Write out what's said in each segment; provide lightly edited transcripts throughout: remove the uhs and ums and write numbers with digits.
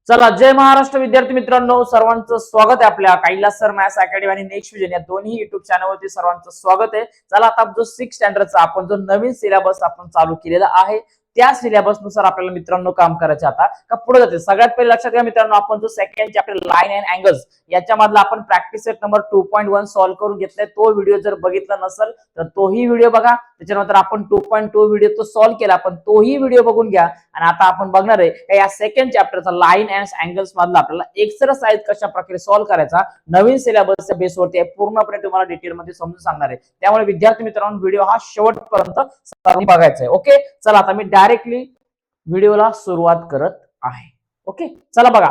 चला, जय महाराष्ट्र विद्यार्थी मित्रांनो, सर्वांचं स्वागत आहे आपल्या कैलास सर मॅथ्स अकॅडमी आणि नेक्स्ट विजन या दोन्ही युट्यूब चॅनलवरती सर्वांचं स्वागत आहे. चला, आता जो 6 स्टँडर्डचा आपण जो नवीन सिलेबस आपण चालू केलेला आहे त्या सिलेबस नुसार आपल्याला मित्रांनो काम करायचं आता का पुढे जाते. सगळ्यात पहिले लक्षात घ्या मित्रांनो, आपण जो second chapter line and angles याच्यामधला आपण प्रॅक्टिस सेट नंबर 2.1 सॉल्व्ह करून घेतलाय. तो व्हिडिओ जर बघितला नसेल तर तोही व्हिडिओ बघा. त्याच्यानंतर आपण 2.2 व्हिडिओ तो सॉल्व्ह केला, पण तोही व्हिडिओ बघून घ्या. आणि आता आपण बघणार आहे या सेकंड चॅप्टरचा लाईन अँड अँगल्स मधला आपल्याला एक्सरसाइज कशा प्रकारे सॉल्व्ह करायचा नवीन सिलेबसच्या बेसवरती पूर्णपणे तुम्हाला डिटेल मध्ये समजून सांगणार आहे. त्यामुळे विद्यार्थी मित्रांनो, व्हिडिओ हा शेवटपर्यंत सर्वांनी बघायचा आहे. ओके, चला आता मी डायरेक्टली व्हिडिओला सुरुवात करत आहे. ओके, चला बघा,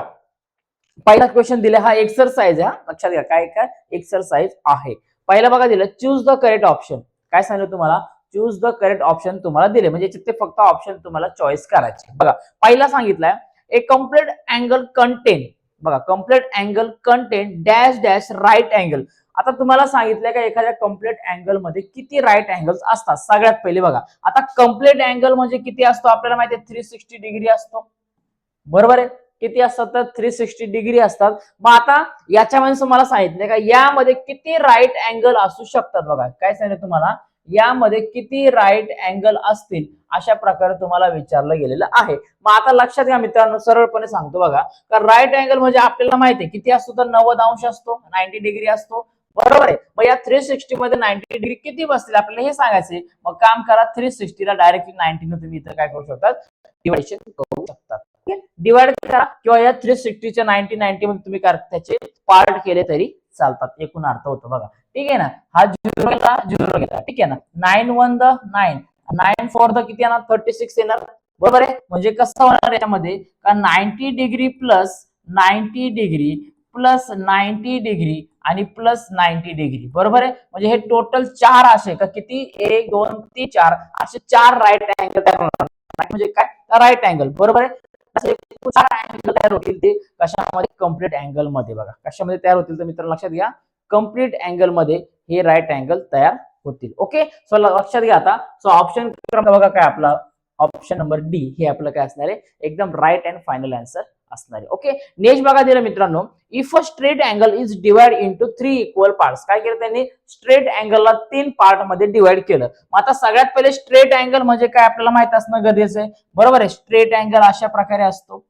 पहिला क्वेश्चन दिला हा एक्सरसाइज आहे. लक्षात घ्या काय काय एक्सरसाइज आहे. पहिला बघा दिलं, चूज द करेक्ट ऑप्शन. काय सांगितलं तुम्हाला? चूज द करेक्ट ऑप्शन तुम्हाला दिले, म्हणजे ते फक्त ऑप्शन तुम्हाला चॉईस करायचे. बघा, पहिला सांगितलंय ए कम्प्लीट अँगल कंटेन. बघा, complete angle contain dash dash right angle. आता तुम्हाला सांगितलंय का एखाद्या कम्प्लीट अँगल मध्ये किती राईट अँगल्स असतात. सगळ्यात पहिले बघा, आता कम्प्लीट अँगल म्हणजे किती असतो आपल्याला माहिती आहे, 360 डिग्री असतो. बरोबर आहे, किती असतात तर 360 डिग्री असतात. मग आता याच्यामध्ये तुम्हाला सांगितलंय का यामध्ये किती राईट अँगल असू शकतात. बघा, काय सांगितलं तुम्हाला, यामध्ये किती राईट अँगल असतील अशा प्रकारे तुम्हाला विचारलं गेलेलं आहे. मग आता लक्षात घ्या मित्रांनो, सरळपणे सांगतो बघा, का राईट अँगल म्हणजे आपल्याला माहिती आहे किती असतो तर 90 अंश असतो, 90 डिग्री असतो. बरोबर आहे. मग या 360 मध्ये 90 डिग्री किती बसतील आपल्याला हे सांगायचे. मग काम करा, 360 ला डायरेक्टली 90 ने तुम्ही इथं काय करू शकतात, डिव्हायडेशन करू शकतात. डिवाइड करा किंवा या 360च्या 90 मध्ये तुम्ही त्याचे पार्ट केले तरी चालतात. एकूण अर्थ होतो बघा. ठीक आहे ना, हा 0 गेला 0 गेला. ठीक आहे ना, 9 1 द 9 9 4 द किती येणार 36 येणार. बरोबर आहे. म्हणजे कसं होणार याच्यामध्ये का 90 degree plus 90 degree plus 90 degree आणि प्लस 90 डिग्री. बरोबर आहे. म्हणजे हे टोटल 4 असे का किती 1 2 3 4 असे 4 राईट अँगल तयार होणार. म्हणजे काय राईट अँगल. बरोबर आहे. अँगल तयार होतील ते कशामध्ये, कम्प्लीट अँगल मध्ये. बघा, कशामध्ये तयार होतील तर मित्रांनो लक्षात घ्या, कम्प्लीट अँगल मध्ये हे राईट अँगल तयार होतील. ओके, सो लक्षात घ्या आता. सो ऑप्शन बघा काय आपला ऑप्शन नंबर डी हे आपलं काय असणार आहे, एकदम राईट अँड फायनल आन्सर असणार आहे. ओके, नेक्स्ट बघा दिलं मित्रांनो, if a straight angle is divide into 3 equal parts. काय केलं त्यांनी, स्ट्रेट अँगलला 3 पार्ट मध्ये डिवाइड केलं. मग आता सगळ्यात पहिले स्ट्रेट अँगल म्हणजे काय आपल्याला माहित असणं गरजेचं आहे. बरोबर आहे. स्ट्रेट अँगल अशा प्रकारे असतो.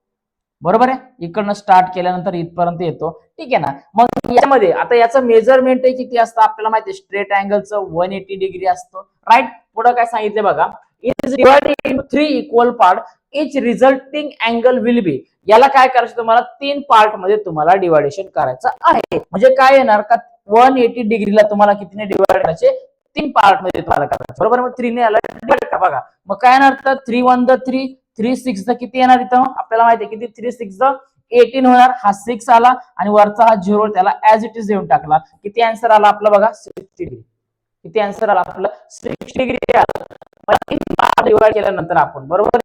बरोबर आहे, इकडनं स्टार्ट केल्यानंतर इथपर्यंत येतो. ठीक आहे ना. मग यामध्ये आता याचं मेजरमेंट किती असतं आपल्याला माहिती आहे, स्ट्रेट अँगलचं 180 डिग्री असतो. राईट. पुढे काय सांगितलं बघा, is divided into 3 equal part, each resulting angle will be. याला काय करायचं तुम्हाला, 3 पार्ट मध्ये तुम्हाला डिवायडेशन करायचं आहे. म्हणजे काय येणार का 180 डिग्रीला तुम्हाला कितीने डिवाइड करायचे, 3 पार्ट मध्ये तुम्हाला करायचं. बरोबर. मग 3 ने याला डिवाइड करा. बघा, मग काय येणार तर 3 1 द 3 3 6 द किती येणार इथं आपल्याला माहिती आहे, किती 3 6 द 18 होणार. हा 6 आला आणि वरचा हा 0 त्याला ऍज इट इज देऊन टाकला. किती आन्सर आला आपला बघा, 60 डिग्री. किती आन्सर आला आपला, 60 डिग्री आला. डिवाइड केल्यानंतर आपण बरोबर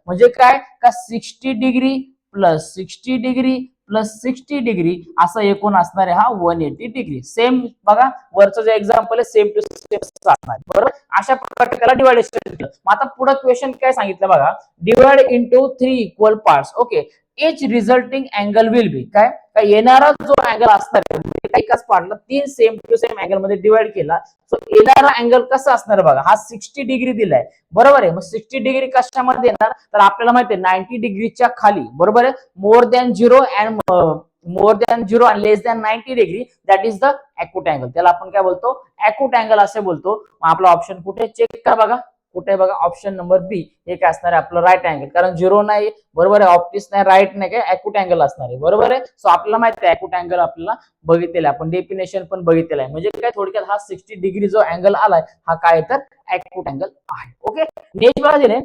म्हणजे काय का 60 degree plus 60 degree plus 60 degree असं एकूण असणार आहे हा 180 डिग्री. सेम बघा, वरचं जे एक्झाम्पल आहे सेम टू सेम असणार. बरोबर. अशा प्रकारे त्याला डिवायडेशन केलं. मग आता पुढे क्वेश्चन काय सांगितलं बघा, divide into 3 equal parts. Okay, H resulting angle will be. काय येणारा जो अँगल असणार एकाच पार्टला 3 सेम टू सेम अँगल मध्ये डिवाइड केला. सो येणारा अँगल कसा असणार बघा, हा 60 डिग्री दिलाय. बरोबर आहे. मग 60 डिग्री कशामध्ये येणार तर आपल्याला माहिती आहे 90 डिग्रीच्या खाली. बरोबर आहे. More than 0 and more than 0 and less than 90 degree that is the acute angle. त्याला आपण काय बोलतो, ॲक्यूट अँगल असे बोलतो. मग आपला ऑप्शन कुठे चेक करा बघा, कुठे बघा ऑप्शन नंबर बी हे काय असणार आहे आपलं राईट अँगल. कारण 0 नाही. बरोबर आहे. ऑप्टिस नाही, राईट नाही, काय ॲक्यूट अँगल असणार आहे. बरोबर आहे. सो आपल्याला माहिती आहे ॲक्यूट अँगल आपल्याला बघितलेलं आहे, आपण डेफिनेशन पण बघितलेलं आहे. म्हणजे काय थोडक्यात हा 60 डिग्री जो अँगल आलाय हा काय तर ॲक्यूट अँगल आहे. ओके, नेक्स्ट बघा दिले,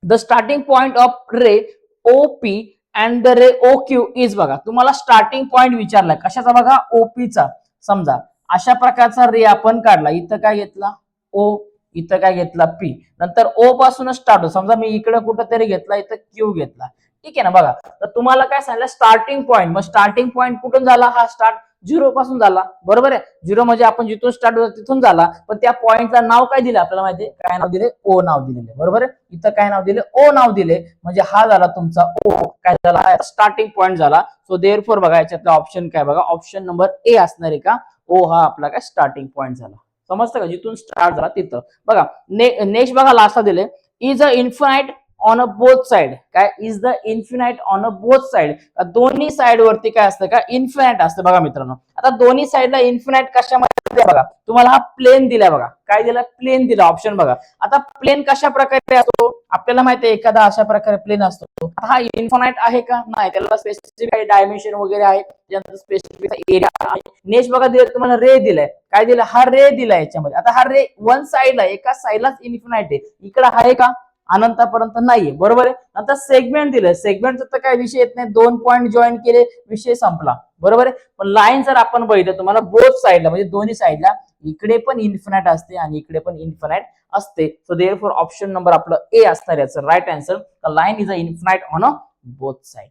the starting point of ray OP and the ray O Q is. बघा, तुम्हाला स्टार्टिंग पॉइंट विचारलाय कशाचा बघा, ओपीचा. समजा अशा प्रकारचा रे आपण काढला, इथं काय घेतला ओ, इथं काय घेतला पी, नंतर ओ पासूनच स्टार्ट. समजा मी इकडे कुठेतरी घेतला, इथं क्यू घेतला. ठीक आहे ना. बघा, तर तुम्हाला काय सांगितलं स्टार्टिंग पॉइंट. मग स्टार्टिंग पॉइंट कुठून झाला हा स्टार्ट, झिरो पासून झाला, बरोबर आहे. झिरो म्हणजे आपण जिथून स्टार्ट होतो तिथून झाला, पण त्या पॉइंटला नाव काय दिलं आपल्याला माहिती आहे, काय नाव दिले, ओ नाव दिलेले, बरोबर आहे. इथं काय नाव दिले, ओ नाव दिले, म्हणजे हा झाला तुमचा ओ, काय झाला, स्टार्टिंग पॉइंट झाला. सो देअरफॉर बघा याच्यातला ऑप्शन काय बघा, ऑप्शन नंबर ए असणार आहे का, ओ हा आपला काय स्टार्टिंग पॉइंट झाला. समजतं का, जिथून स्टार्ट झाला तिथं. बघा नेक्स्ट बघा लास्टला दिले, is a infinite on a both side, काय is the infinite on a both side, दोन्ही साइड वरती काय असतं का, इन्फिनाइट असतं. बघा मित्रांनो, आता दोन्ही साइडला इन्फिनाइट कशामध्ये बघा, तुम्हाला हा प्लेन दिला बघा, काय दिला, प्लेन दिला, ऑप्शन बघा. आता प्लेन कशा प्रकारे असतो आपल्याला माहिती आहे, एखादा अशा प्रकारे प्लेन असतो. हा इन्फिनाइट आहे का, नाही, त्याला स्पेसिफिक डायमेन्शन वगैरे आहे, त्यानंतर स्पेसिफिक एरिया आहे. नेक्स्ट बघा तुम्हाला रे दिलाय, काय दिलं, हा रे दिलाय याच्यामध्ये. आता हा रे वन साइडला, एका साइडलाच इन्फिनाइट आहे, इकडे आहे का, अनंतापर्यंत नाहीये, बरोबर आहे. नंतर सेगमेंट दिलं, सेगमेंटचा तर काय विषय येत नाही, 2 पॉइंट जॉईन केले, विषय संपला, बरोबर आहे. पण लाईन जर आपण बघितलं तुम्हाला बोथ साइडला, म्हणजे दोन्ही साइडला, इकडे पण इन्फिनाइट असते आणि इकडे पण इन्फिनाइट असते. सो देअरफॉर ऑप्शन नंबर आपलं ए असणार याचं right answer. Line is a infinite on a both side.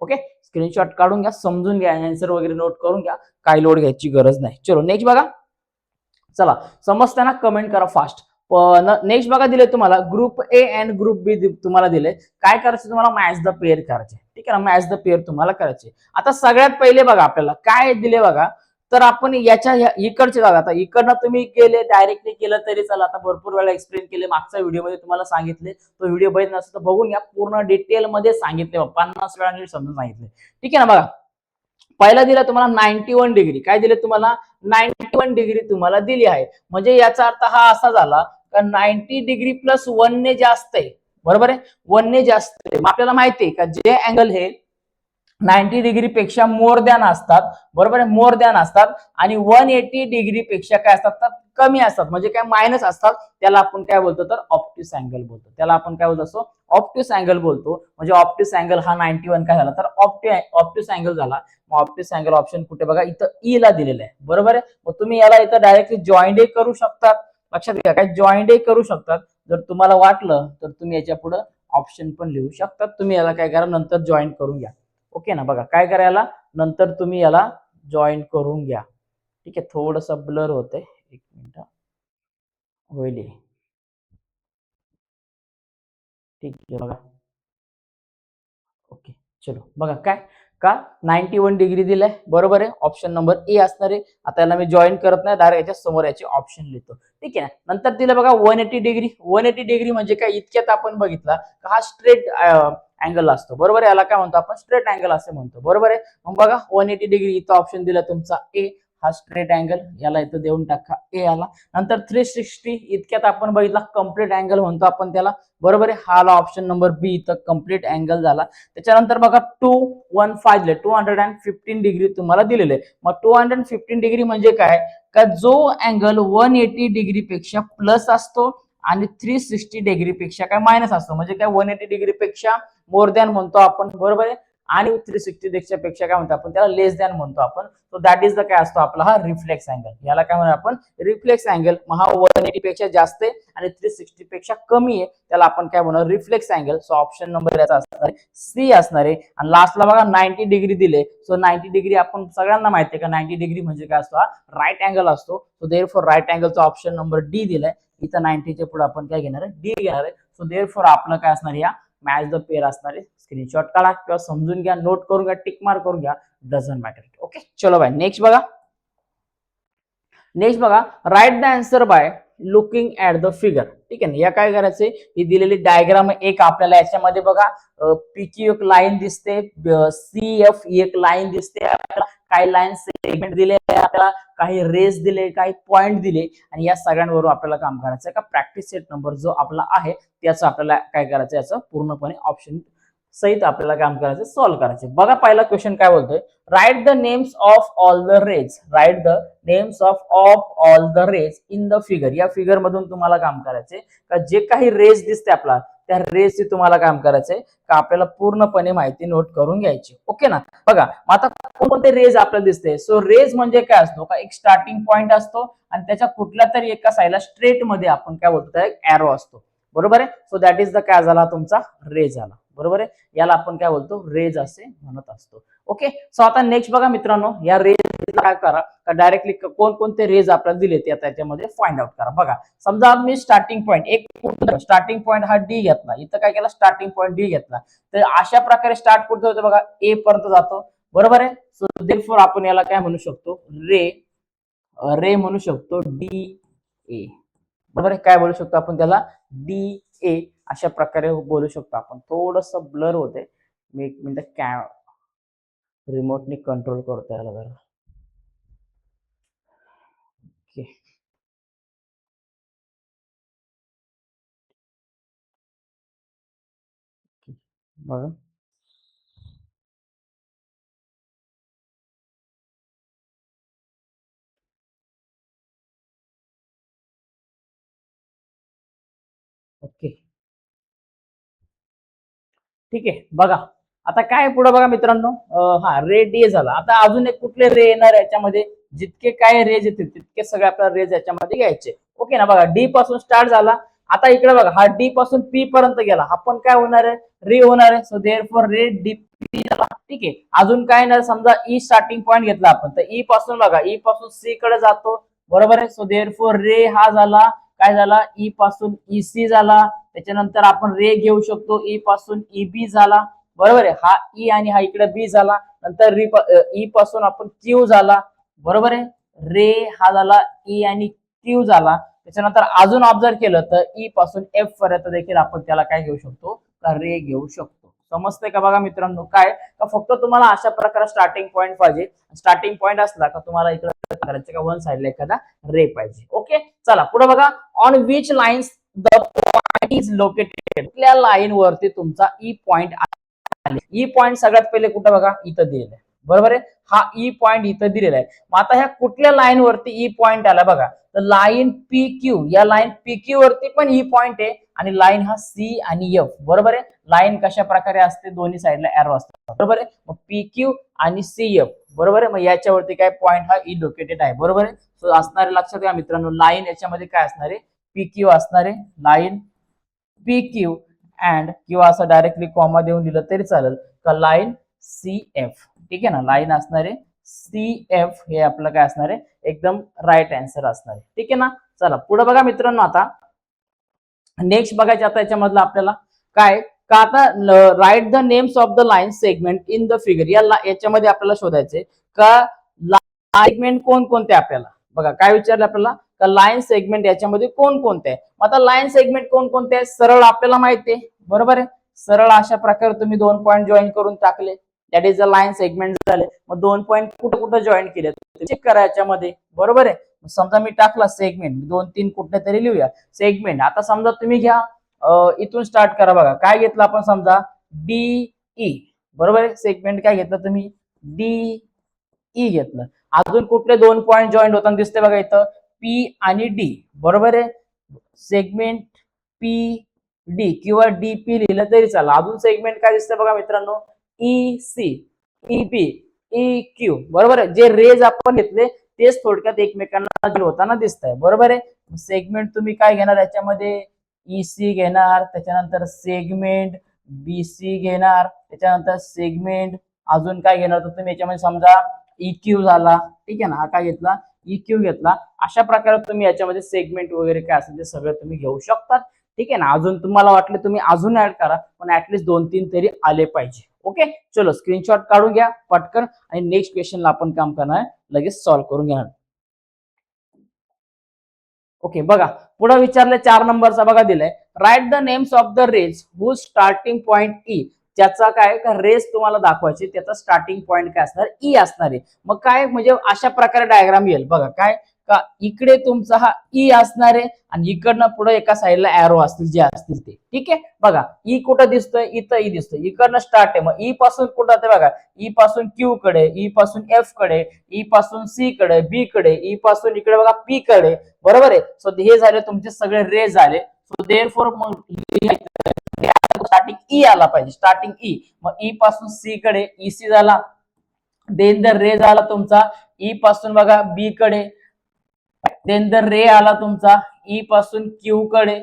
Okay, screenshot काढून घ्या, समजून घ्या, आन्सर वगैरे नोट करून घ्या, काही लोड घ्यायची गरज नाही. चलो नेक्स्ट बघा, चला समजताना कमेंट करा फास्ट. नेक्स्ट बघा दिले तुम्हाला ग्रुप ए अँड ग्रुप बी तुम्हाला दिले, काय करायचं तुम्हाला, मॅच द पेअर करायचे, ठीक आहे ना, मॅच द पेअर तुम्हाला करायचे. आता सगळ्यात पहिले बघा आपल्याला काय दिले बघा, तर आपण याच्या इकडचे बघा, आता इकडनं तुम्ही केले डायरेक्टली केलं तरी चला, आता भरपूर वेळा एक्सप्लेन केले, मागच्या व्हिडिओमध्ये तुम्हाला सांगितले, तो व्हिडिओ बघितला नसेल तर बघून घ्या, पूर्ण डिटेल मध्ये सांगितले, 50 वेळा नीट समजून सांगितले, ठीक आहे ना. बघा पहिला दिला तुम्हाला 91 डिग्री, काय दिले तुम्हाला, 91 डिग्री तुम्हाला दिली आहे, म्हणजे याचा अर्थ हा असा झाला का 90 डिग्री प्लस 1 ने जास्त आहे, बरोबर आहे, 1 ने जास्त आहे. आपल्याला माहिती आहे का जे अँगल हे 90 डिग्री पेक्षा मोर दॅन असतात, बरोबर आहे, मोर दॅन असतात, आणि 180 डिग्री पेक्षा काय असतात तर कमी असतात, म्हणजे काय मायनस असतात, त्याला आपण काय बोलतो तर ऑप्टिस अँगल बोलतो, त्याला आपण काय बोलतो असतो, ऑप्टिस अँगल बोलतो. म्हणजे ऑप्टिस अँगल हा 91 काय झाला तर ऑप्टिस अँगल झाला. ऑप्टिस अँगल ऑप्शन कुठे बघा, इथं ई ला दिलेलं आहे, बरोबर आहे. मग तुम्ही याला इथं डायरेक्टली जॉईंट ए करू शकतात, लक्षात घ्या, काय जॉईंट ए करू शकतात. जर तुम्हाला वाटलं तर तुम्ही याच्या पुढे ऑप्शन पण लिहू शकतात, तुम्ही याला काय करा नंतर जॉईंट करून घ्या. ओके ना, बघा काय करायला, नंतर तुम्ही याला जॉईन करून घ्या, ठीक आहे. थोडस ब्लर होतंय, एक मिनिट होईल, ठीक आहे. बघा ओके, चलो बघा काय का 91 डिग्री दिलाय, बरोबर आहे, ऑप्शन नंबर ए असणार आहे. आता याला मी जॉईन करत नाही, डायरेक्ट याच्या समोर याचे ऑप्शन लिहितो, ठीक आहे. नंतर दिलं बघा 180 डिग्री, 180 डिग्री म्हणजे काय, इतक्यात आपण बघितला हा स्ट्रेट अँगल असतो, बरोबर आहे, याला काय म्हणतो आपण, स्ट्रेट अँगल असे म्हणतो, बरोबर आहे. मग बघा 180 डिग्री इथं ऑप्शन दिला तुमचा ए, हा स्ट्रेट अँगल, याला इथं देऊन टाका ए आला. नंतर 360 इतक्यात आपण बघितला कम्प्लीट अँगल म्हणतो आपण त्याला, बरोबर आहे, हा ऑप्शन नंबर बी, इथं कम्प्लीट अँगल झाला. त्याच्यानंतर बघा 215 दिले, 215 डिग्री तुम्हाला दिलेले. मग 215 डिग्री म्हणजे काय, का जो अँगल 180 डिग्री पेक्षा प्लस असतो आणि 360 डिग्री पेक्षा काय मायनस असतो, म्हणजे काय 180 डिग्री पेक्षा मोर दॅन म्हणतो आपण, बरोबर आहे, आणि 360 पेक्षा काय म्हणतो आपण त्याला लेस दॅन म्हणतो आपण. सो दॅट इज द काय असतो आपला हा रिफ्लेक्स अँगल, याला काय म्हणतो आपण रिफ्लेक्स अँगल. मग हा 180 पेक्षा जास्त आहे आणि 360 पेक्षा कमी आहे, त्याला आपण काय म्हणतो reflex angle. So option number याचा असणार आहे सी असणार आहे. आणि लास्टला बघा 90 डिग्री दिले, सो 90 डिग्री आपण सगळ्यांना माहिती आहे का 90 डिग्री म्हणजे काय असतो, हा राईट अँगल असतो. सो देअरफॉर राईट अँगलचा ऑप्शन नंबर डी दिलाय, इथं 90 च्या पुढे आपण काय घेणार आहे, डी घेणार आहे. सो देअरफॉर आपलं काय असणार, या मॅच द पेअर असणार आहे. स्क्रीनशॉट काढा किंवा समजून घ्या, नोट करून घ्या, टिक मार्क करून घ्या, डझंट मॅटर. ओके, चलो बाय नेक्स्ट बघा. नेक्स्ट बघा, write the answer by looking at the figure, ठीक आहे ना. या काय करायचंय, ही दिलेली डायग्राम एक आपल्याला याच्यामध्ये बघा पीची एक लाईन दिसते, सी एफ एक लाईन दिसते, आपल्याला काही लाईन सेगमेंट दिले आपल्याला, काही रेस दिले, काही पॉइंट दिले, आणि या सगळ्यांवरून आपल्याला काम करायचं आहे का प्रॅक्टिस सेट नंबर जो आपला आहे त्याचं आपल्याला काय करायचं, याचं पूर्णपणे ऑप्शन सहित आपल्याला काम करायचं, सॉल्व्ह करायचे. बघा पहिला क्वेश्चन काय बोलतोय, write the names of all the rays, write the names of all the rays in the figure. या फिगर मधून तुम्हाला काम करायचे का जे काही रेज दिसते आपला त्या रेजची तुम्हाला काम करायचंय का आपल्याला पूर्णपणे माहिती नोट करून घ्यायची. ओके ना. बघा आता कोणते रेज आपल्याला दिसते, सो रेज म्हणजे काय असतो का एक स्टार्टिंग पॉइंट असतो आणि त्याच्या कुठल्या तरी एका साईडला स्ट्रेट मध्ये आपण काय बोलतो एक एरो असतो, बरोबर आहे. सो दॅट इज द काय झाला तुमचा रे झाला, बरोबर आहे. याला आपण काय बोलतो, रेज असे म्हणत असतो. ओके, सो आता नेक्स्ट बघा मित्रांनो, या रेज काय करा, डायरेक्टली कोणकोणते रेज आपल्याला दिले ते त्याच्यामध्ये फाइंड आउट करा. बघा समजा मी स्टार्टिंग पॉईंट स्टार्टिंग पॉईंट हा डी घेतला, इथं काय केलं, स्टार्टिंग पॉईंट डी घेतला, तर अशा प्रकारे स्टार्ट कुठे होतं बघा, ए पर्यंत जातो. बरोबर आहे. सो देअरफॉर आपण याला काय म्हणू शकतो, रे म्हणू शकतो डी ए. बरोबर आहे. काय बोलू शकतो आपण त्याला, डी ए अशा प्रकारे बोलू शकतो आपण. थोडस ब्लर होते, मी एक मिनिट रिमोटनी कंट्रोल करतो याला जरा. ओके, बघा ओके, ठीक आहे. बघा आता काय पुढे बघा मित्रांनो, हा रे डी झाला. आता अजून एक कुठले रे येणार याच्यामध्ये, जितके काय रेज येतील तितके सगळे आपल्याला रेज याच्यामध्ये घ्यायचे. ओके ना. बघा डी पासून स्टार्ट झाला, आता इकडे बघा हा डी पासून पी पर्यंत गेला, हा पण काय होणार आहे, रे होणार आहे. सो देअरफॉर रे डी पी झाला. ठीक आहे. अजून काय नाही, समजा ई स्टार्टिंग पॉईंट घेतला आपण, तर ई पासून बघा, ई पासून सी कडे जातो. बरोबर आहे. सो देअरफॉर रे हा झाला, काय झाला, ई पासून ई सी झाला. त्याच्यानंतर आपण रे घेऊ शकतो, ई पासून ई बी झाला. बरोबर आहे. हा ई आणि हा इकडे बी झाला. नंतर ई पासून आपण क्यू झाला. बरोबर आहे. रे हा झाला ई आणि क्यू झाला. त्याच्यानंतर अजून ऑब्झर्व केलं तर ई पासून एफ पर्यंत देखील आपण त्याला काय घेऊ शकतो, रे घेऊ शकतो. समजतंय का बघा मित्रांनो, काय का फक्त तुम्हाला अशा प्रकारे स्टार्टिंग पॉईंट पाहिजे. स्टार्टिंग पॉईंट असला का तुम्हाला इकडे करायचं का, वन साइडला एखादा रे पाहिजे. ओके, चला पुढे बघा. On which lines the point is located, कुठल्या लाईन वरती तुमचा ई पॉइंट आहे. ई पॉइंट सगळ्यात पहिले कुठे बघा, इथं दिलेलं आहे. बरोबर आहे. हा ई पॉइंट इथं दिलेला आहे. मग आता ह्या कुठल्या लाईन वरती ई पॉइंट आला बघा, तर लाईन पी क्यू, या लाईन पी क्यू वरती पण ई पॉइंट आहे, आणि लाईन हा सी आणि एफ. बरोबर आहे. लाईन कशा प्रकारे असते, दोन्ही साईडला एरो असतात. बरोबर आहे. मग पी क्यू आणि सी एफ. बरोबर आहे. मग याच्यावरती काय पॉइंट हा ई लोकेटेड आहे. बरोबर आहे. सो असणारे लक्षात घ्या मित्रांनो, लाईन याच्यामध्ये काय असणार आहे, पी क्यू असणार आहे. लाईन पी क्यू अँड, किंवा असं डायरेक्टली कॉमा देऊन दिलं तरी चालेल, का लाईन सी एफ. ठीक आहे ना. लाईन असणार आहे सी एफ, हे आपलं काय असणार आहे, एकदम राईट आन्सर असणार आहे. ठीक आहे ना. चला पुढे बघा मित्रांनो, आता नेक्स्ट बघायचे आता याच्यामधलं आपल्याला काय का, आता right the names of the line segment in the figure. याच्यामध्ये आपल्याला शोधायचे का सेगमेंट कोणकोणते आपल्याला. बघा काय विचारलं आपल्याला, का लाईन सेगमेंट याच्यामध्ये कोणकोणते आहे. आता लाईन सेगमेंट कोणकोणते आहे, सरळ आपल्याला माहिती आहे. बरोबर आहे. सरळ अशा प्रकारे तुम्ही 2 पॉईंट जॉईन करून टाकले, that is the line segment झाले. मग 2 पॉईंट कुठं कुठं जॉईन केले चेक करा याच्यामध्ये. बरोबर आहे. समजा मी टाकला सेगमेंट, 2-3 कुठले तरी लिहूया सेगमेंट. आता समजा तुम्ही घ्या, इथून स्टार्ट करा. बघा काय घेतलं आपण, समजा डी ई. बरोबर आहे. सेगमेंट काय घेतलं तुम्ही, डी ई घेतलं. अजून कुठले 2 पॉईंट जॉईंट होताना दिसते बघा इथं, पी आणि डी. बरोबर आहे. सेगमेंट पी डी किंवा डी पी लिहिलं तरी चालेल. अजून सेगमेंट काय दिसतं बघा मित्रांनो, E C, E B, E Q. बरोबर आहे. जे रेज आपण घेतले तेच थोडक्यात एकमेकांना होताना दिसत आहे. बरोबर आहे. सेगमेंट तुम्ही काय घेणार याच्यामध्ये, ई सी घेणार, त्याच्यानंतर सेगमेंट बी सी घेणार, त्याच्यानंतर सेगमेंट अजून काय घेणार तर तुम्ही याच्यामध्ये समजा इक्यू झाला. ठीक आहे ना. हा काय घेतला, इक्यू घेतला. अशा प्रकारे तुम्ही याच्यामध्ये सेगमेंट वगैरे काय असेल ते सगळं तुम्ही घेऊ शकतात. ठीक आहे ना. अजून तुम्हाला वाटले तुम्ही अजून ऍड करा, पण ऍटलीस्ट 2-3 तरी आले पाहिजे. ओके, चलो स्क्रीनशॉट काढून घ्या पटकन, आणि नेक्स्ट क्वेश्चनला आपण काम करणार आहे, लगेच सॉल्व्ह करून घेणार. ओके, बघा पुढे विचारले 4 नंबरचा बघा दिलाय, write the names of the rays who starting point E. ज्याचा काय का रेस तुम्हाला दाखवायची, त्याचा स्टार्टिंग पॉइंट काय असणार, ई असणार आहे. मग काय म्हणजे अशा प्रकारे डायग्राम येईल बघा, काय का इकडे तुमचा हा ई असणार आहे, आणि इकडनं पुढे एका साईडला एरो असतील जे असतील ते. ठीक आहे. बघा ई कुठं दिसतोय, इथं ई दिसतोय, इकडनं स्टार्ट आहे. मग ई पासून कुठं ते बघा, ई पासून क्यू कडे, ई पासून एफ कडे, ई पासून सी कडे, बी कडे, ई पासून इकडे बघा पी कडे. बरोबर आहे. सो हे झाले तुमचे सगळे रे झाले. सो देअरफॉर मग स्टार्टिंग ई आला पाहिजे, स्टार्टिंग ई. मग ई पासून सी कडे ई सी झाला. देन द रे झाला तुमचा ई पासून बघा बी कडे. देन द रे आला तुमचा ई पासून क्यू कडे.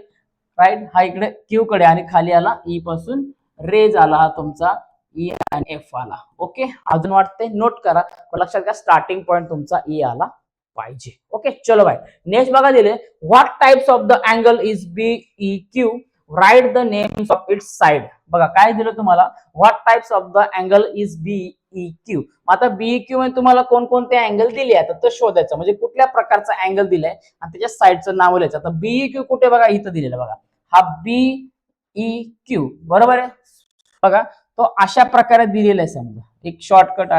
राईट, हा इकडे क्यू कडे, आणि खाली आला ई पासून रे झाला हा तुमचा ई आणि एफ आला. ओके, अजून वाटते नोट करा, लक्षात घ्या स्टार्टिंग पॉइंट तुमचा ई आला पाहिजे. ओके, चलो बाय. नेक्स्ट बघा दिले, what types of the angle is B E Q, write the names of its side. बघा काय दिलं तुम्हाला, what types of the angle is B E Q. आता बी क्यू मध्ये तुम्हाला कोणकोणते अँगल दिले आहेत तर शोधायचं, म्हणजे कुठल्या प्रकारचा अँगल दिलाय आणि त्याच्या साईडचं नाव लिहायचं. आता बी क्यू कुठे बघा, इथं दिलेलं बघा, हा बी ई क्यू बरोबर आहे बघा. तो अशा प्रकारे दिलेला आहे, समजा एक शॉर्टकट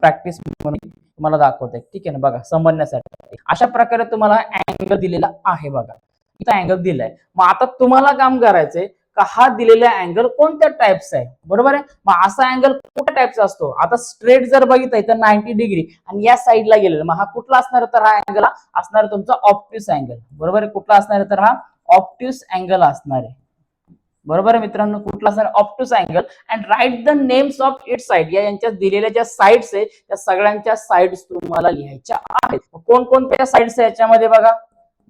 प्रॅक्टिस म्हणून तुम्हाला दाखवते, ठीक आहे ना. बघा समजण्यासाठी अशा प्रकारे तुम्हाला अँगल दिलेला आहे बघा, इथं अँगल दिलाय. मग आता तुम्हाला काम करायचंय का हा दिलेला अँगल कोणत्या टाइपचा आहे, बरोबर आहे. मग असा अँगल कुठल्या टाइपचा असतो, आता स्ट्रेट जर बघितलं तर 90 डिग्री आणि या साईडला गेलेला, मग हा कुठला असणार, तर हा अँगल असणार तुमचा ऑब्ट्यूस अँगल, बरोबर आहे. कुठला असणार तर हा ऑब्ट्यूस अँगल असणार आहे, बरोबर आहे मित्रांनो. कुठला असणार, obtuse angle. And write the names of it side, या यांच्या दिलेल्या ज्या साइड्स आहे त्या सगळ्यांच्या साइड्स तुम्हाला लिहायच्या आहेत. कोणकोणत्या साइड्स आहे याच्यामध्ये बघा,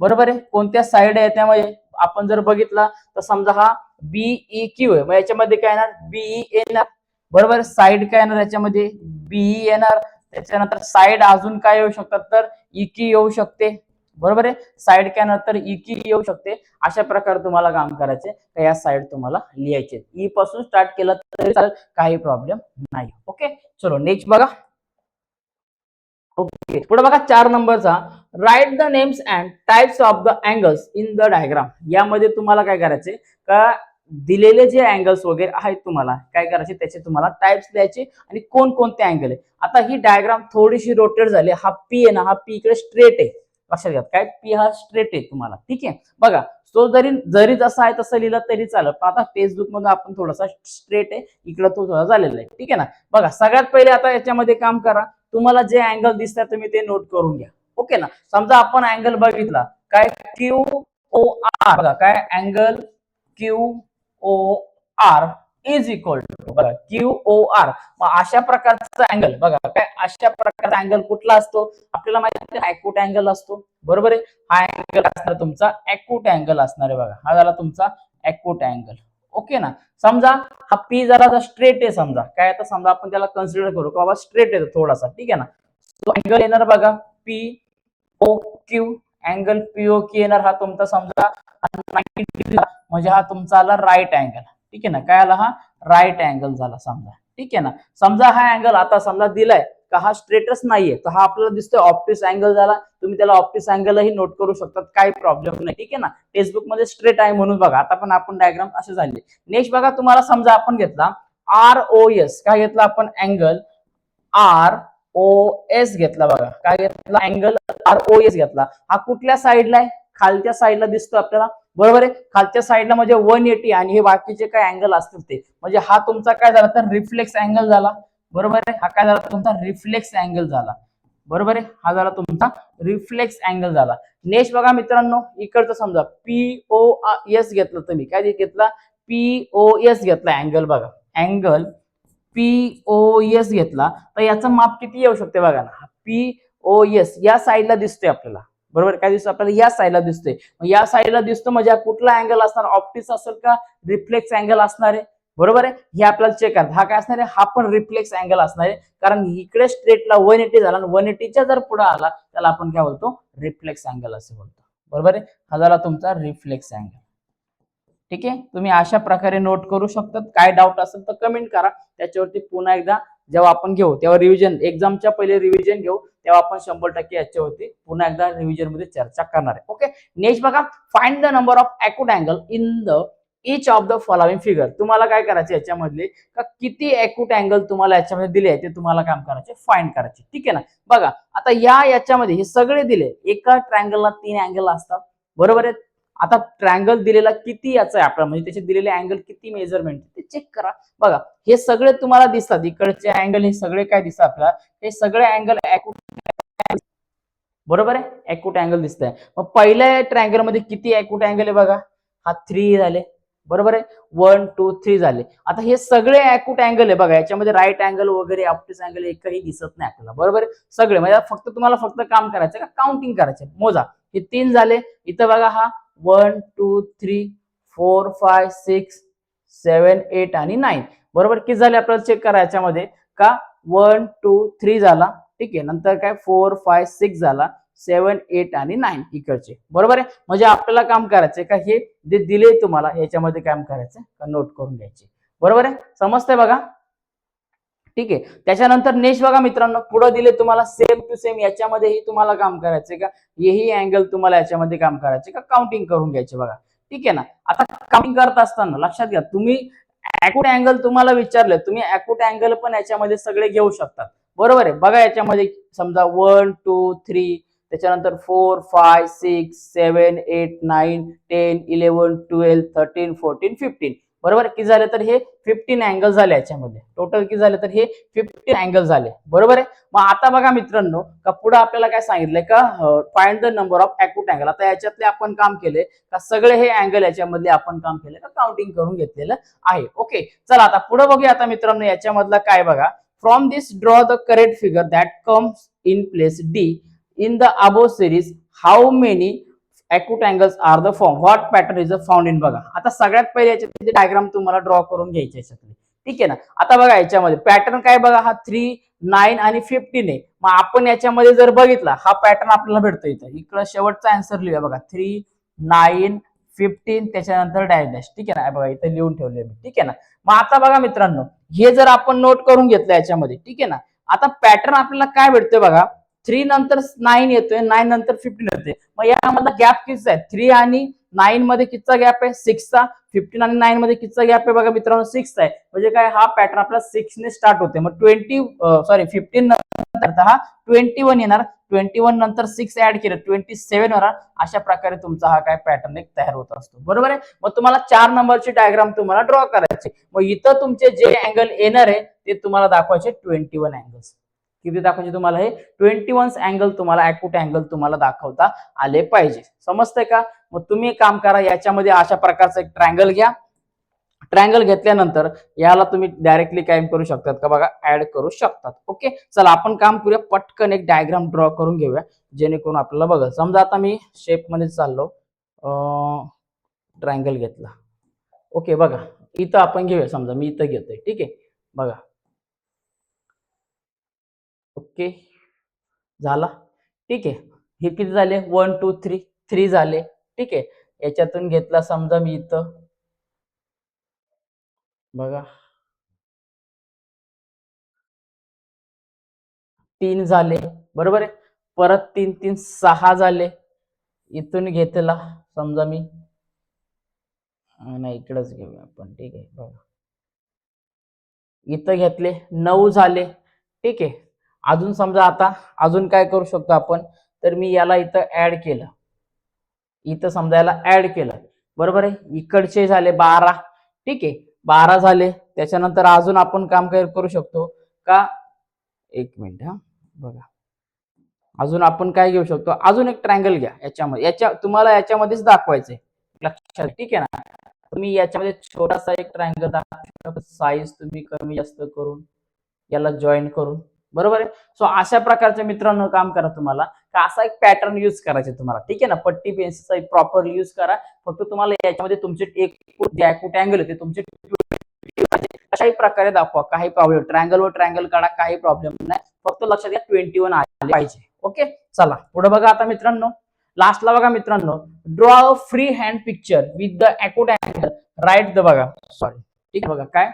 बरोबर आहे. कोणत्या साइड आहे त्यामध्ये आपण जर बघितला तर समजा हा बीई क्यू आहे, मग याच्यामध्ये काय येणार, बीई येणार, बरोबर. साइड काय येणार याच्यामध्ये, बीई येणार. त्याच्यानंतर साइड अजून काय येऊ शकतात, तर इकी येऊ शकते, बरोबर आहे. साइड काय येणार, तर इकी येऊ शकते. अशा प्रकारे तुम्हाला काम करायचे, तर या साइड तुम्हाला लिहायचे. ई पासून स्टार्ट केलं तरी चालेल, काही प्रॉब्लेम नाही. ओके, चलो नेक्स्ट बघा. ओके, पुढे बघा 4 नंबरचा, right the names and types of the angles in the diagram. यामध्ये तुम्हाला काय करायचे का, दिलेले जे अँगल्स वगैरे आहेत तुम्हाला काय करायचे, त्याचे तुम्हाला टाइप्स द्यायचे आणि कोणकोणते अँगल आहे. आता ही डायग्राम थोडीशी रोटेट झाली, हा पी आहे ना, हा पी इकडे स्ट्रेट आहे, लक्षात घ्या काय, पी हा स्ट्रेट आहे तुम्हाला, ठीक आहे. बघा तो जरी जसा आहे तसं लिहिलं तरी चालेल, पण आता फेसबुक मध्ये आपण थोडासा स्ट्रेट आहे, इकडं तो थोडा झालेला आहे, ठीक आहे ना. बघा सगळ्यात पहिले आता याच्यामध्ये काम करा, तुम्हाला जे अँगल दिसतात तुम्ही ते नोट करून घ्या. ओके ना. समजा आपण अँगल बघितला काय, क्यू ओ आर, बघा काय angle Q O R is equal to, बघा क्यू ओ आर. मग अशा प्रकारचा अँगल बघा काय, अशा प्रकारचा अँगल कुठला असतो, आपल्याला माहिती आहे ॲक्यूट अँगल असतो, बरोबर आहे. हा अँगल असणार तुमचा ॲक्यूट अँगल असणार आहे बघा, हा झाला तुमचा ॲक्यूट अँगल. ओके ना. समजा हा पी जरा स्ट्रेट आहे, समजा काय, आता समजा आपण त्याला कन्सिडर करू का बाबा स्ट्रेट आहे थोडासा, ठीक आहे ना. तो अँगल येणार बघा P O Q, angle PO Q येणार हा तुमचा समजा 90 डिग्री, म्हणजे हा तुमचा आला राईट अँगल, ठीक आहे ना. काय आला, हा राईट अँगल झाला समजा, ठीक आहे ना. समजा हा अँगल आता समजा दिलाय का हा स्ट्रेटच नाहीये, तर हा आपल्याला दिसतोय ऑब्ट्यूस अँगल झाला. तुम्ही त्याला ऑब्ट्यूस अँगलही नोट करू शकतात, काही प्रॉब्लेम नाही, ठीक आहे ना. टेक्स्टबुक मध्ये स्ट्रेट आहे म्हणून बघा, आता पण आपण डायग्राम असे झाले. नेक्स्ट बघा, तुम्हाला समजा आपण घेतला आर ओ एस, काय घेतला आपण अँगल आर ओ एस घेतला, बघा काय घेतला अँगल आर ओ एस घेतला. हा कुठल्या साईडला आहे, खालच्या साईडला दिसतो आपल्याला, बरोबर आहे. खालच्या साईडला म्हणजे 180 आणि हे बाकीचे काय अँगल असतील ते, म्हणजे हा तुमचा काय झाला तर रिफ्लेक्स अँगल झाला, बरोबर आहे. हा काय झाला तुमचा रिफ्लेक्स अँगल झाला, बरोबर आहे. हा झाला तुमचा रिफ्लेक्स अँगल झाला. नेक्स्ट बघा मित्रांनो, इकडचं समजा पी ओ एस घेतलं, तुम्ही काय घेतला, पी ओ एस घेतला अँगल, बघा अँगल पी ओ एस घेतला, तर याचं माप किती येऊ शकते बघा ना. पी ओ एस या साईडला दिसतोय आपल्याला, बरोबर. काय दिसतो आपल्याला, या साईडला दिसतोय. या साईडला दिसतो म्हणजे कुठला अँगल असणार, ऑप्टिक्स असेल का रिफ्लेक्स अँगल असणार आहे, बरोबर आहे. हे आपल्याला चेक करायचं, हा काय असणार आहे, हा पण रिफ्लेक्स अँगल असणार आहे, कारण इकडे स्ट्रेटला 180 झाला, 180च्या जर पुढे आला त्याला आपण काय बोलतो, रिफ्लेक्स अँगल असे बोलतो, बरोबर आहे. हा झाला तुमचा रिफ्लेक्स अँगल, ठीक आहे. तुम्ही अशा प्रकारे नोट करू शकतात. काय डाऊट असेल तर कमेंट करा, त्याच्यावरती पुन्हा एकदा जेव्हा आपण घेऊ तेव्हा रिव्हिजन, एक्झामच्या पहिले रिव्हिजन घेऊ तेव्हा आपण 100% याच्यावरती पुन्हा एकदा रिव्हिजन मध्ये चर्चा करणार आहे. ओके, नेक्स्ट बघा, find the number of acute angle in the each of the following figure. तुम्हाला काय करायचे याच्यामधले का किती ॲक्यूट अँगल तुम्हाला याच्यामध्ये दिले ते तुम्हाला काम करायचे, फाइंड करायचे, ठीक आहे ना. बघा आता याच्यामध्ये हे सगळे दिले, एका ट्रायंगलला 3 अँगल असतात, बरोबर आहे. आता ट्रायंगल दिलेला किती याचा आहे आपला, म्हणजे त्याचे दिलेले अँगल किती मेजरमेंट ते चेक करा. बघा हे सगळे तुम्हाला दिसतात, इकडचे अँगल हे सगळे काय दिसतात आपल्याला, हे सगळे अँगल ॲक्यूट, बरोबर आहे, ॲक्यूट अँगल दिसत आहे. मग पहिल्या ट्रायंगल मध्ये किती ॲक्यूट अँगल आहे बघा, हा 3 झाले, बरोबर आहे. 1 2 3 झाले. आता हे सगळे ॲक्यूट अँगल आहे बघा, याच्यामध्ये राईट अँगल वगैरे ऑब्ट्यूस अँगल एकही दिसत नाही आपल्याला, बरोबर आहे. सगळे म्हणजे फक्त तुम्हाला फक्त काम करायचं का, काउंटिंग करायचं, मोजा. हे 3 झाले, इथं बघा हा 1 2 3 4 5 6 7 8 आणि 9. बरोबर, किती झाले आपल्याला चेक करा याच्यामध्ये का 1 2 3 झाला, ठीक आहे. नंतर काय 4 5 6 झाला, 7 8 आणि 9 इकडचे. बरोबर आहे, म्हणजे आपल्याला काम करायचंय का हे जे दिले तुम्हाला याच्यामध्ये काम करायचं का नोट करून घ्यायचे. बरोबर आहे, समजतंय बघा. ठीक आहे. त्याच्यानंतर नेक्स्ट बघा मित्रांनो, पुढे दिले तुम्हाला सेम टू सेम याच्यामध्येही तुम्हाला काम करायचंय का हेही अँगल तुम्हाला याच्यामध्ये काम करायचे का काउंटिंग करून घ्यायचे बघा. ठीक आहे ना. आता काउंटिंग करत असताना लक्षात घ्या, तुम्ही अॅक्यूट अँगल तुम्हाला विचारले, तुम्ही अॅक्यूट अँगल पण याच्यामध्ये सगळे घेऊ शकतात. बरोबर आहे, बघा याच्यामध्ये समजा 1 2 3 त्याच्यानंतर 4 5 6 7 8 9 10 11 12 13 14 15. बरोबर, किती झाले तर हे 15 अँगल झाले याच्यामध्ये. टोटल किती झाले तर हे 15 अँगल झाले. बरोबर आहे. मग आता बघा मित्रांनो, का पुढे आपल्याला काय सांगितलंय का find the number of acute angle. आता याच्यातले आपण काम केले का सगळे हे अँगल याच्यामधले आपण काम केले का काउंटिंग करून घेतलेलं आहे. ओके, चला आता पुढे बघूया. आता मित्रांनो याच्यामधला काय बघा, from this draw the correct figure that comes in place D in the above series. How many acute angles are the form, what pattern is found in. बघा आता सगळ्यात पहिले याच्यामध्ये डायग्राम तुम्हाला ड्रॉ करून घ्यायचे याच्यातले. ठीक आहे ना. आता बघा याच्यामध्ये पॅटर्न काय बघा, हा 3 9 आणि 15 आहे. मग आपण याच्यामध्ये जर बघितला हा पॅटर्न आपल्याला भेटतो इथं. इकडं शेवटचा आन्सर लिहूया बघा, 3 9 15 त्याच्यानंतर डॅश डॅश. ठीक आहे ना, बघा इथं लिहून ठेवले मी. ठीक आहे ना. मग आता बघा मित्रांनो, हे जर आपण नोट करून घेतलं याच्यामध्ये, ठीक आहे ना. आता पॅटर्न आपल्याला काय भेटतोय बघा, 3 नंतर 9 येतोय, 9 नंतर 15 येतोय. मग यामधला गॅप कितीचा आहे, 3 आणि 9 मध्ये कितीचा गॅप आहे, 6 चा. 15 आणि 9 मध्ये कितीचा गॅप आहे बघा मित्रांनो, 6 चा आहे. म्हणजे काय हा पॅटर्न आपला 6 ने स्टार्ट होते. मग 15 नंतर हा 21 येणार, 21 नंतर 6 ऍड केलं 27 होणार. अशा प्रकारे तुमचा हा काय पॅटर्न एक तयार होत असतो. बरोबर आहे. मग तुम्हाला 4 नंबरची डायग्राम तुम्हाला ड्रॉ करायची. मग इथं तुमचे जे अँगल येणार आहे ते तुम्हाला दाखवायचे 21 अँगल्स. किती दाखवायचे तुम्हाला, हे 21 अँगल तुम्हाला अॅक्यूट अँगल तुम्हाला दाखवता आले पाहिजे. समजतंय का. मग तुम्ही काम करा, याच्यामध्ये अशा प्रकारचं एक ट्रायंगल घ्या. ट्रायंगल घेतल्यानंतर याला तुम्ही डायरेक्टली काय करू शकतात का बघा, ऍड करू शकतात. ओके, चला आपण काम करूया, पटकन एक डायग्राम ड्रॉ करून घेऊया जेणेकरून आपल्याला बघा. समजा आता मी शेप मध्ये चाललो, ट्रायंगल घेतला. ओके, बघा इथं आपण घेऊया, समजा मी इथं घेतोय. ठीक आहे, बघा. ओके, झाला. ठीक आहे, हे किती झाले, 1 2 3 3 झाले. ठीक आहे, याच्यातून घेतला समजा मी इथं, बघा 3 झाले. बरोबर आहे. परत 3 3 6 झाले. इथून घेतला समजा मी, नाही इकडेच घेऊया आपण. ठीक आहे, बघा इथं घेतले 9 झाले. ठीक आहे, अजून समजा आता अजून काय करू शकतो आपण, तर मी याला इथं ऍड केलं, इथं समजा याला ऍड केलं. बरोबर आहे. इकडचे झाले 12. ठीक आहे, 12 झाले. त्याच्यानंतर अजून आपण काम काय करू शकतो का, एक मिनिट हा, बघा अजून आपण काय घेऊ शकतो, अजून एक ट्रायंगल घ्या याच्यामध्ये. तुम्हाला याच्यामध्येच दाखवायचंय लक्षात. ठीक आहे ना. तुम्ही याच्यामध्ये छोटासा एक ट्रायंगल दाखवा, साईज तुम्ही कमी जास्त करून याला जॉईन करून. बरोबर आहे. सो अशा प्रकारचे मित्रांनो काम करा तुम्हाला, का असा एक पॅटर्न युज करायचे तुम्हाला. ठीक आहे ना, पट्टी पेन्सिलचा एक प्रॉपर युज करा. फक्त तुम्हाला याच्यामध्ये तुमचे एक अॅक्यूट अँगल होते तुमचे अशाही प्रकारे दाखवा, काही प्रॉब्लेम. ट्रायंगल वर ट्रायंगल काढा, काही प्रॉब्लेम नाही. फक्त लक्षात घ्या 21 आले पाहिजे. ओके, चला पुढे बघा. आता मित्रांनो लास्टला बघा मित्रांनो, draw a free hand picture with the acute angle right the, बघा सॉरी. ठीक आहे, बघा काय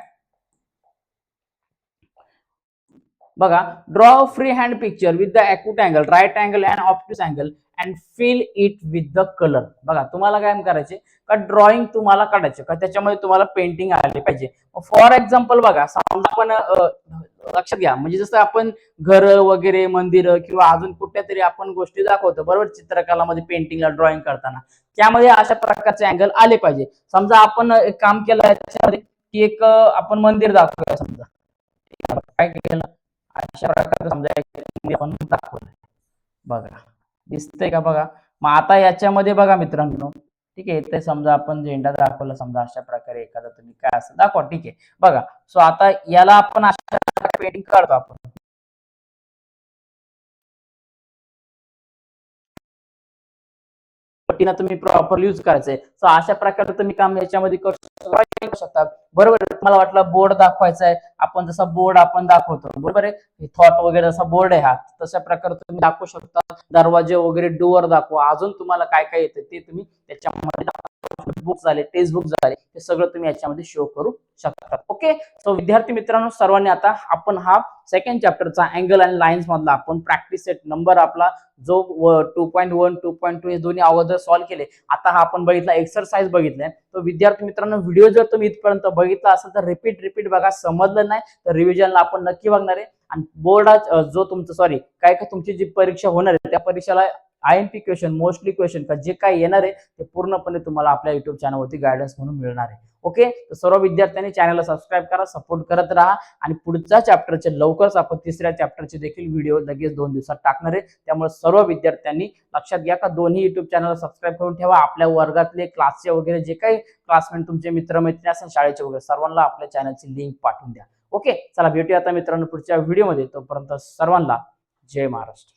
बघा, draw a free hand picture with the acute angle, right angle and obtuse angle and fill it with the colour. बघा तुम्हाला काय करायचे का, ड्रॉइंग तुम्हाला काढायचे का त्याच्यामध्ये तुम्हाला पेंटिंग आले पाहिजे. फॉर एक्झाम्पल बघा, समजा आपण लक्षात घ्या, म्हणजे जसं आपण घर वगैरे मंदिर किंवा अजून कुठल्या तरी आपण गोष्टी दाखवतो बरोबर, चित्रकलामध्ये पेंटिंगला ड्रॉइंग करताना त्यामध्ये अशा प्रकारचे अँगल आले पाहिजे. समजा आपण एक काम केलं याच्यामध्ये की एक आपण मंदिर दाखवूया, समजा काय केलं अशा प्रकारे समजा आपण दाखवलं. बघा दिसतंय का, बघा. मग आता याच्यामध्ये बघा मित्रांनो, ठीक आहे, इथे समजा आपण झेंडा दाखवला, समजा अशा प्रकारे एखादा तुम्ही काय असं दाखवा. ठीक आहे, बघा. सो आता याला आपण अशा प्रकारे पेंटिंग काढतो आपण. पट्टीनं तुम्ही प्रॉपर यूज करायचंय. सो अशा प्रकारे तुम्ही काम याच्यामध्ये करू शकता. बरोबर आहे. मला वाटलं बोर्ड दाखवायचा आहे, आपण जसा बोर्ड आपण दाखवतो बरोबर आहे, थॉट वगैरे जसा बोर्ड आहे हा, तशा प्रकारे तुम्ही दाखवू शकता. दरवाजे वगैरे डोअर दाखवा, अजून तुम्हाला काय काय येतं ते तुम्ही त्याच्यामध्ये बुक झाले, टेक्स्ट बुक झाले, हे सगळं तुम्ही याच्यामध्ये शो करू शकता. ओके. सो विद्यार्थी मित्रांनो, सर्वांनी आता आपण हा सेकंड चॅप्टरचा अँगल आणि लाईन्स मधला आपण प्रॅक्टिस सेट नंबर आपला जो 2.1 2.2 हे दोन्ही अगोदर सॉल्व्ह केले. आता हा आपण बघितला एक्सरसाइज बघितलाय. तर विद्यार्थी मित्रांनो, व्हिडिओ जर तुम्ही इथपर्यंत बघितला असेल तर रिपीट बघा. समजलं नाही तर रिव्हिजनला आपण नक्की बघणार आहे. आणि बोर्डात जो तुमचं काय तुमची जी परीक्षा होणार आहे त्या परीक्षेला IMP क्वेश्चन, मोस्टली क्वेश्चन का जे काय येणार आहे ते पूर्णपणे तुम्हाला आपल्या युट्यूब चॅनलवरती गायडन्स म्हणून मिळणार आहे. ओके. तर सर्व विद्यार्थ्यांनी चॅनलला सबस्क्राईब करा, सपोर्ट करत राहा. आणि पुढच्या चॅप्टरचे लवकरच आपण तिसऱ्या चॅप्टरचे देखील व्हिडिओ लगेच 2 दिवसात टाकणार आहे. त्यामुळे सर्व विद्यार्थ्यांनी लक्षात घ्या का दोन्ही युट्यूब चॅनलला सबस्क्राईब करून ठेवा. आपल्या वर्गातले क्लासचे वगैरे जे काही क्लासमेट तुमचे मित्रमैत्रिणी असेल शाळेचे वगैरे सर्वांना आपल्या चॅनलची लिंक पाठवून द्या. ओके. चला भेटूया आता मित्रांनो पुढच्या व्हिडिओमध्ये. तोपर्यंत सर्वांना जय महाराष्ट्र.